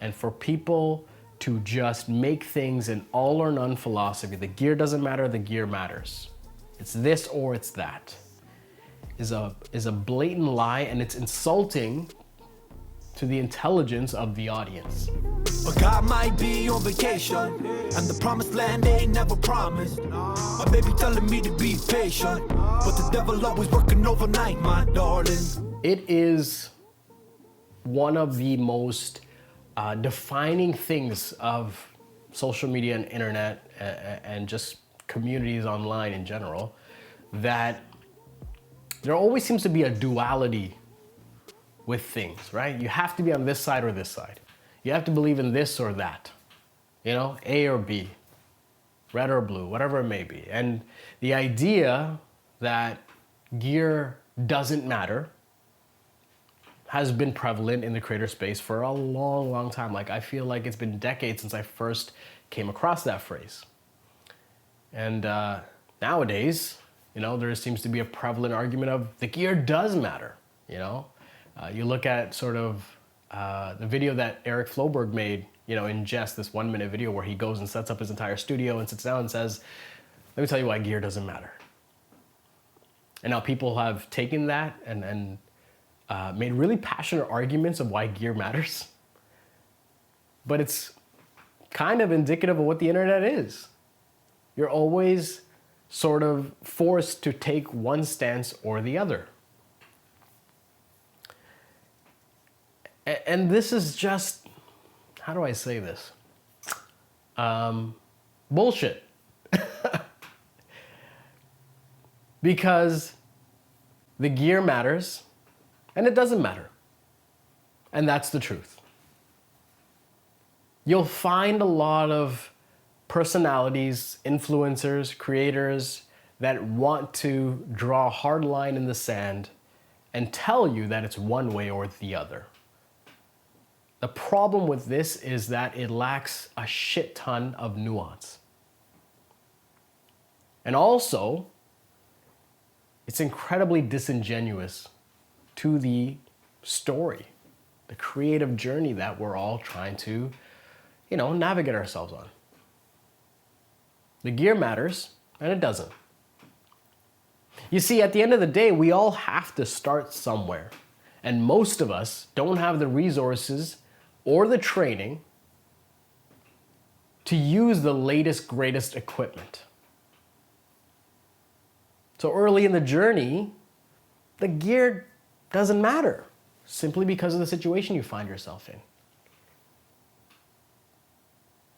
and for people to just make things an all or none philosophy. The gear doesn't matter, the gear matters. It's this or it's that. Is a blatant lie, and it's insulting to the intelligence of the audience. But God might be on vacation, and the promised land ain't never promised. My baby telling me to be patient, but the devil always working overnight, my darling. It is one of the most defining things of social media and internet and just communities online in general, that there always seems to be a duality with things, right? You have to be on this side or this side. You have to believe in this or that, you know, A or B, red or blue, whatever it may be. And the idea that gear doesn't matter has been prevalent in the creator space for a long, long time. Like, I feel like it's been decades since I first came across that phrase. And nowadays, you know, there seems to be a prevalent argument of the gear does matter, you know? You look at sort of the video that Eric Floberg made, you know, in jest, this 1 minute video where he goes and sets up his entire studio and sits down and says, let me tell you why gear doesn't matter. And now people have taken that and made really passionate arguments of why gear matters. But it's kind of indicative of what the internet is. You're always sort of forced to take one stance or the other. And this is just, how do I say this? Bullshit. Because the gear matters and it doesn't matter. And that's the truth. You'll find a lot of personalities, influencers, creators that want to draw a hard line in the sand and tell you that it's one way or the other. The problem with this is that it lacks a shit ton of nuance. And also, it's incredibly disingenuous to the story, the creative journey that we're all trying to, you know, navigate ourselves on. The gear matters, and it doesn't. You see, at the end of the day, we all have to start somewhere. And most of us don't have the resources or the training to use the latest, greatest equipment. So early in the journey, the gear doesn't matter, simply because of the situation you find yourself in.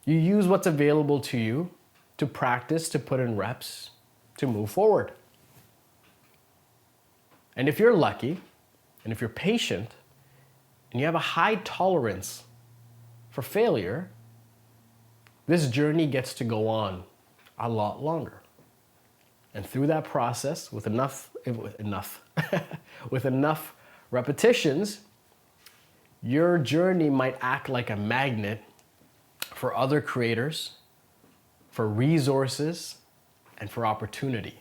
You use what's available to you to practice, to put in reps, to move forward. And if you're lucky, and if you're patient, and you have a high tolerance for failure, this journey gets to go on a lot longer. And through that process, with enough repetitions, your journey might act like a magnet for other creators, for resources, and for opportunity,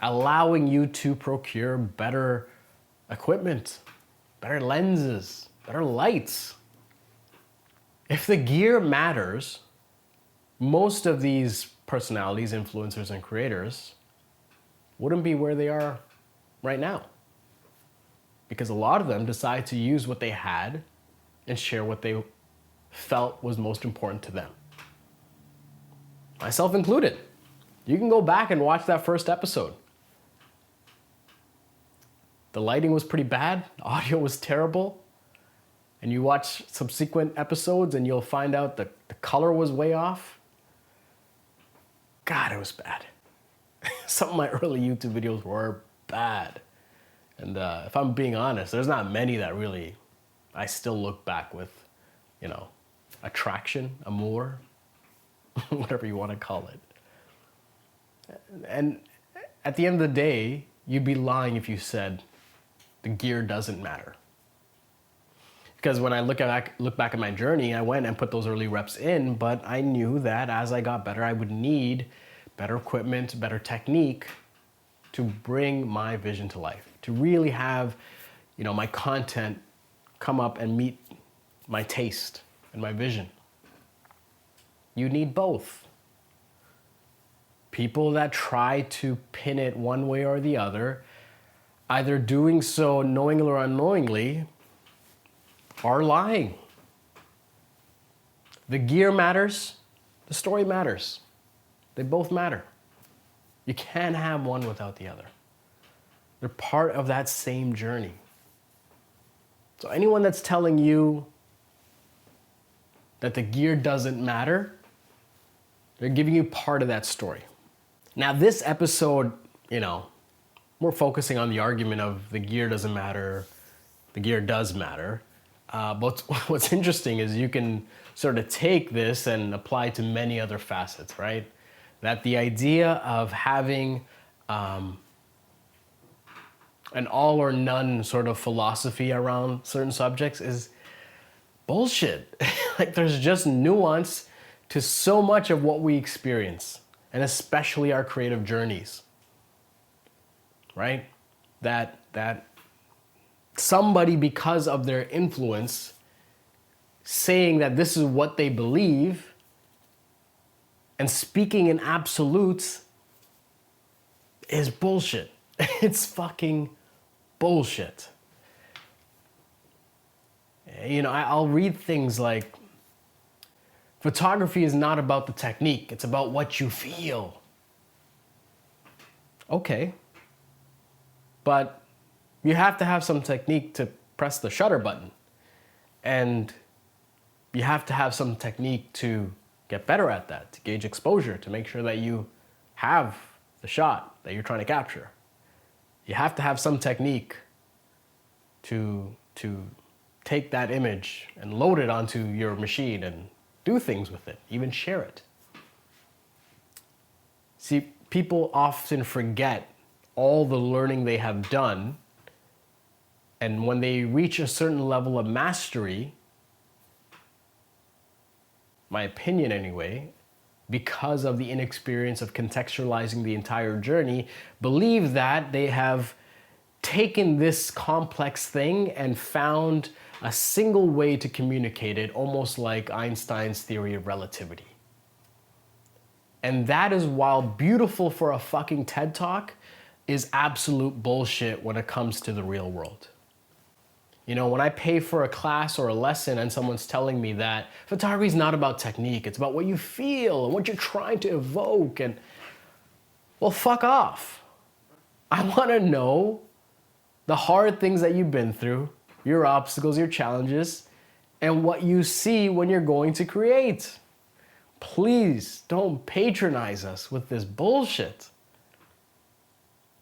allowing you to procure better equipment, better lenses, better lights. If the gear matters, most of these personalities, influencers, and creators wouldn't be where they are right now. Because a lot of them decide to use what they had and share what they felt was most important to them. Myself included. You can go back and watch that first episode. The lighting was pretty bad, the audio was terrible, and you watch subsequent episodes and you'll find out that the color was way off. God, it was bad. Some of my early YouTube videos were bad. And if I'm being honest, there's not many that really I still look back with, you know, attraction, amour, whatever you want to call it. And at the end of the day, you'd be lying if you said the gear doesn't matter. Because when I look back at my journey, I went and put those early reps in, but I knew that as I got better, I would need better equipment, better technique to bring my vision to life, to really have, you know, my content come up and meet my taste and my vision. You need both. People that try to pin it one way or the other, either doing so knowingly or unknowingly, are lying. The gear matters, the story matters. They both matter. You can't have one without the other. They're part of that same journey. So anyone that's telling you that the gear doesn't matter, they're giving you part of that story. Now this episode, we're focusing on the argument of the gear doesn't matter, the gear does matter. But what's interesting is you can sort of take this and apply it to many other facets, right? That the idea of having an all or none sort of philosophy around certain subjects is bullshit. Like there's just nuance to so much of what we experience, and especially our creative journeys, right? That somebody, because of their influence, saying that this is what they believe and speaking in absolutes is bullshit. It's fucking bullshit. I'll read things like, photography is not about the technique, it's about what you feel. Okay. But you have to have some technique to press the shutter button. And you have to have some technique to get better at that, to gauge exposure, to make sure that you have the shot that you're trying to capture. You have to have some technique to take that image and load it onto your machine and do things with it, even share it. See, people often forget all the learning they have done, and when they reach a certain level of mastery, my opinion anyway, because of the inexperience of contextualizing the entire journey, believe that they have taken this complex thing and found a single way to communicate it, almost like Einstein's theory of relativity. And that is, while beautiful for a fucking TED Talk, is absolute bullshit when it comes to the real world. When I pay for a class or a lesson and someone's telling me that photography is not about technique, it's about what you feel and what you're trying to evoke, and well, fuck off. I want to know the hard things that you've been through, your obstacles, your challenges, and what you see when you're going to create. Please don't patronize us with this bullshit.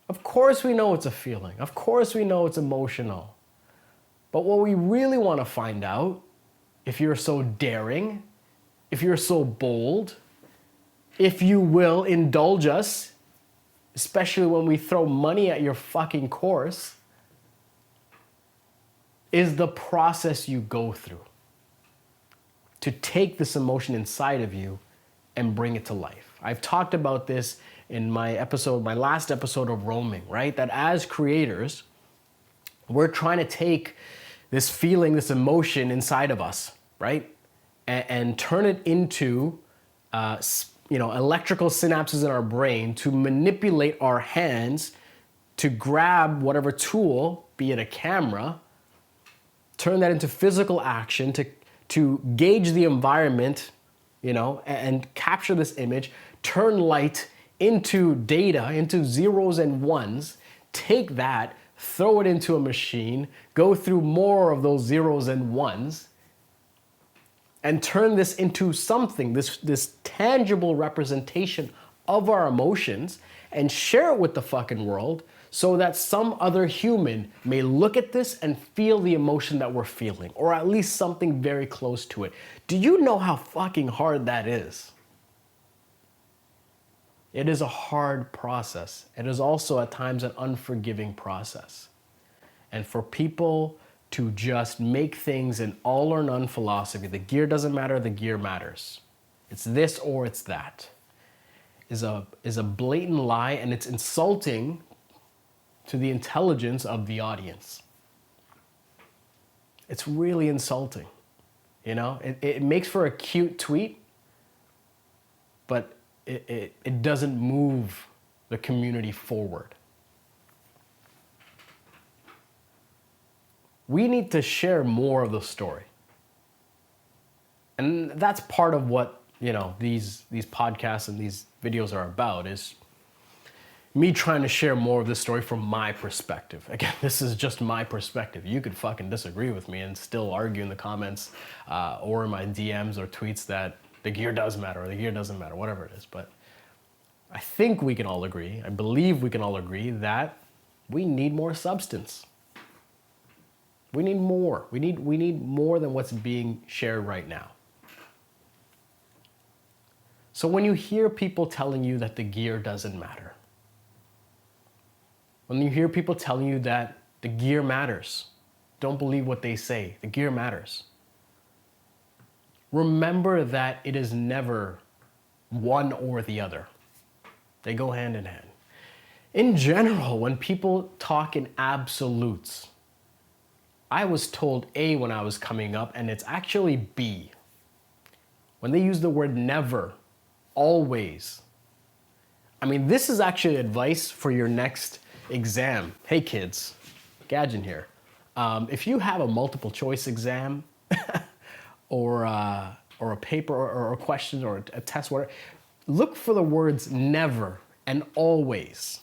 Of course we know it's a feeling. Of course we know it's emotional. But what we really want to find out, if you're so daring, if you're so bold, if you will indulge us, especially when we throw money at your fucking course, is the process you go through to take this emotion inside of you and bring it to life. I've talked about this in my last episode of Roaming, right? That as creators, we're trying to take this feeling, this emotion inside of us, right? And turn it into, electrical synapses in our brain to manipulate our hands to grab whatever tool, be it a camera, turn that into physical action to gauge the environment, and capture this image, turn light into data, into zeros and ones, take that, throw it into a machine, go through more of those zeros and ones, and turn this into something, this tangible representation of our emotions, and share it with the fucking world so that some other human may look at this and feel the emotion that we're feeling, or at least something very close to it. Do you know how fucking hard that is? It is a hard process. It is also at times an unforgiving process. And for people to just make things an all or none philosophy, the gear doesn't matter, the gear matters. It's this or it's that, is a blatant lie, and it's insulting to the intelligence of the audience. It's really insulting. You know, it makes for a cute tweet, but it doesn't move the community forward. We need to share more of the story. And that's part of what, you know, these podcasts and these videos are about, is me trying to share more of this story from my perspective. Again, this is just my perspective. You could fucking disagree with me and still argue in the comments or in my DMs or tweets that the gear does matter or the gear doesn't matter, whatever it is. But I think we can all agree, I believe we can all agree that we need more substance. We need more. We need more than what's being shared right now. So when you hear people telling you that the gear doesn't matter, when you hear people telling you that the gear matters, don't believe what they say, the gear matters. Remember that it is never one or the other. They go hand in hand. In general, when people talk in absolutes, I was told A when I was coming up, and it's actually B. When they use the word never, always. I mean, this is actually advice for your next exam. Hey kids, Gajan here. If you have a multiple choice exam or a paper or a question or a test, whatever, look for the words never and always.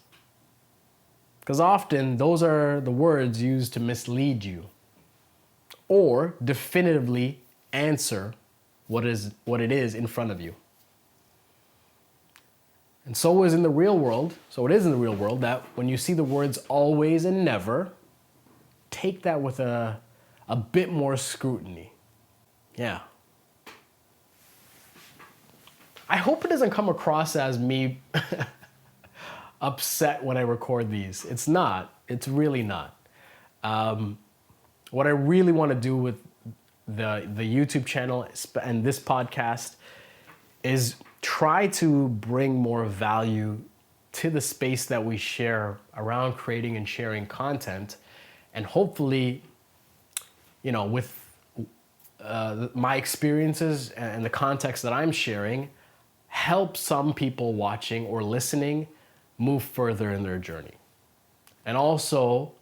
Because often those are the words used to mislead you or definitively answer what it is in front of you. And so it is in the real world that when you see the words always and never, take that with a bit more scrutiny. Yeah. I hope it doesn't come across as me upset when I record these. It's not. It's really not. What I really want to do with the YouTube channel and this podcast is try to bring more value to the space that we share around creating and sharing content, and hopefully, you know, with my experiences and the context that I'm sharing, help some people watching or listening move further in their journey. And also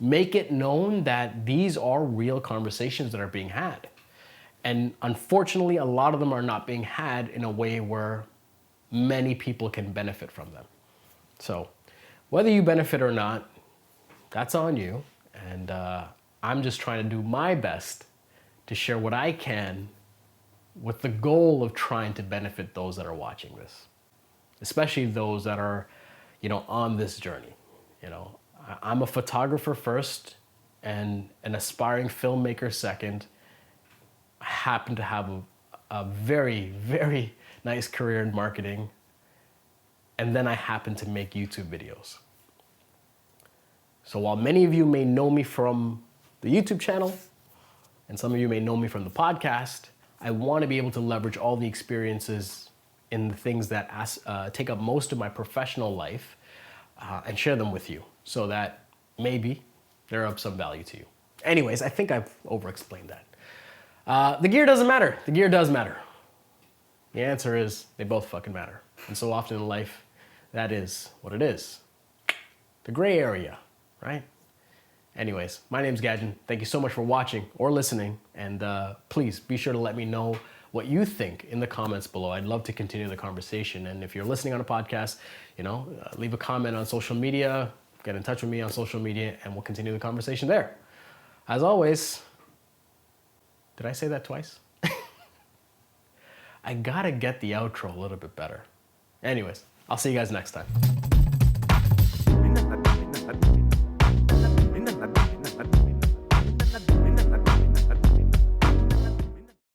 make it known that these are real conversations that are being had. And unfortunately, a lot of them are not being had in a way where many people can benefit from them. So whether you benefit or not, that's on you. And I'm just trying to do my best to share what I can with the goal of trying to benefit those that are watching this, especially those that are, you know, on this journey. You know, I'm a photographer first and an aspiring filmmaker second. I happen to have a very, very nice career in marketing. And then I happen to make YouTube videos. So while many of you may know me from the YouTube channel, and some of you may know me from the podcast, I want to be able to leverage all the experiences in the things that take up most of my professional life and share them with you so that maybe they're of some value to you. Anyways, I think I've over-explained that. The gear doesn't matter. The gear does matter. The answer is they both fucking matter. And so often in life, that is what it is. The gray area, right? Anyways, my name's Gajan. Thank you so much for watching or listening. And please be sure to let me know what you think in the comments below. I'd love to continue the conversation. And if you're listening on a podcast, you know, leave a comment on social media, get in touch with me on social media, and we'll continue the conversation there. As always, did I say that twice? I gotta get the outro a little bit better. Anyways, I'll see you guys next time.